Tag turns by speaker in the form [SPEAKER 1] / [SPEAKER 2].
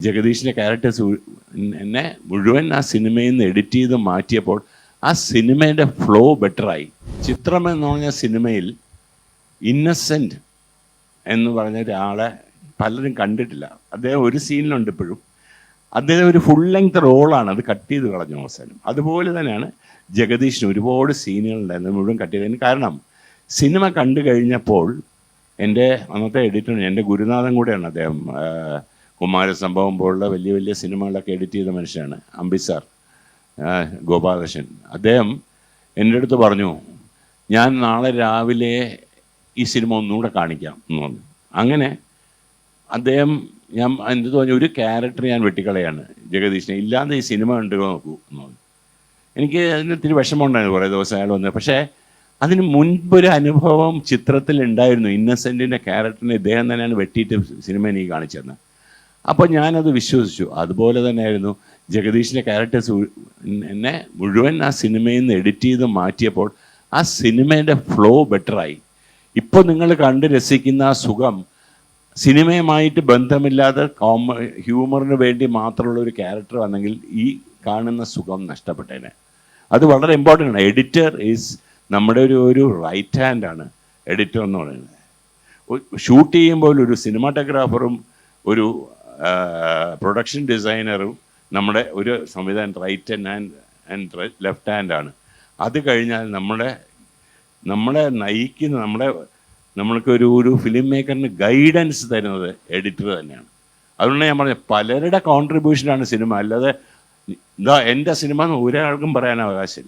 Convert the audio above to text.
[SPEAKER 1] ജഗദീഷിൻ്റെ characters എന്നെ മുഴുവൻ ആ സിനിമയിൽ നിന്ന് എഡിറ്റ് ചെയ്ത് മാറ്റിയപ്പോൾ ആ സിനിമയുടെ ഫ്ലോ ബെറ്ററായി. ചിത്രം എന്ന് പറഞ്ഞ സിനിമയിൽ ഇന്നസെൻ്റ് എന്ന് പറഞ്ഞ ഒരാളെ പലരും കണ്ടിട്ടില്ല. അദ്ദേഹം ഒരു സീനിലുണ്ട് ഇപ്പോഴും. അദ്ദേഹം ഒരു ഫുൾ ലെങ്ത് റോളാണ്, അത് കട്ട് ചെയ്ത് കളഞ്ഞു അവസാനം. അതുപോലെ തന്നെയാണ് ജഗദീഷിന് ഒരുപാട് സീനുകളുണ്ടായിരുന്നു, മുഴുവൻ കട്ട് ചെയ്തതിന് കാരണം സിനിമ കണ്ടു കഴിഞ്ഞപ്പോൾ എൻ്റെ അന്നത്തെ എഡിറ്റർ, എൻ്റെ ഗുരുനാഥൻ കൂടെയാണ് അദ്ദേഹം. കുമാരസംഭവം പോലുള്ള വലിയ വലിയ സിനിമകളൊക്കെ എഡിറ്റ് ചെയ്ത മനുഷ്യനാണ് അംബി സാർ, ഗോപാലകൃഷ്ണൻ. അദ്ദേഹം എൻ്റെ അടുത്ത് പറഞ്ഞു, ഞാൻ നാളെ രാവിലെ ഈ സിനിമ ഒന്നുകൂടെ കാണിക്കാം എന്ന് പറഞ്ഞു. അങ്ങനെ അദ്ദേഹം ഞാൻ എന്ത് തോന്നി, ഒരു ക്യാരക്ടർ ഞാൻ വെട്ടിക്കളയാണ് ജഗദീഷിനെ, ഇല്ലാതെ ഈ സിനിമ കണ്ടു നോക്കൂ എന്ന് പറഞ്ഞു. എനിക്ക് അതിന് ഇത്തിരി വിഷമമുണ്ടായിരുന്നു കുറേ ദിവസം അയാൾ വന്നത്. പക്ഷേ അതിന് മുൻപൊരു അനുഭവം ചിത്രത്തിൽ ഉണ്ടായിരുന്നു. ഇന്നസെൻറ്റിൻ്റെ ക്യാരക്ടറിനെ ഇദ്ദേഹം തന്നെയാണ് വെട്ടിയിട്ട് സിനിമ എനിക്ക് കാണിച്ചു തന്നത്. അപ്പോൾ ഞാനത് വിശ്വസിച്ചു. അതുപോലെ തന്നെയായിരുന്നു ജഗദീഷിൻ്റെ ക്യാരക്ടേഴ്സ് എന്നെ മുഴുവൻ ആ സിനിമയിൽ നിന്ന് എഡിറ്റ് ചെയ്ത് മാറ്റിയപ്പോൾ ആ സിനിമയുടെ ഫ്ലോ ബെറ്ററായി. ഇപ്പോൾ നിങ്ങൾ കണ്ട് രസിക്കുന്ന ആ സുഖം സിനിമയുമായിട്ട് ബന്ധമില്ലാതെ ഹ്യൂമറിന് വേണ്ടി മാത്രമുള്ള ഒരു ക്യാരക്ടർ വന്നെങ്കിൽ ഈ കാണുന്ന സുഖം നഷ്ടപ്പെട്ടേനെ. അത് വളരെ ഇമ്പോർട്ടൻ്റ് ആണ്. എഡിറ്റർ ഈസ് നമ്മുടെ ഒരു റൈറ്റ് ഹാൻഡാണ് എഡിറ്റർ എന്ന് പറയുന്നത്. ഷൂട്ട് ചെയ്യുമ്പോൾ ഒരു സിനിമാറ്റോഗ്രാഫറും ഒരു പ്രൊഡക്ഷൻ ഡിസൈനറും നമ്മുടെ ഒരു സംവിധാനം റൈറ്റ് ഹാൻഡ് ആൻഡ് ലെഫ്റ്റ് ഹാൻഡാണ്. അത് കഴിഞ്ഞാൽ നമ്മളെ നയിക്കുന്ന നമ്മൾക്കൊരു ഫിലിം മേക്കറിന് ഗൈഡൻസ് തരുന്നത് എഡിറ്റർ തന്നെയാണ്. അതുകൊണ്ട് ഞാൻ പറഞ്ഞത് പലരുടെ കോൺട്രിബ്യൂഷനാണ് സിനിമ, അല്ലാതെ എൻ്റെ സിനിമ എന്ന് ഒരാൾക്കും പറയാൻ അവകാശമില്ല.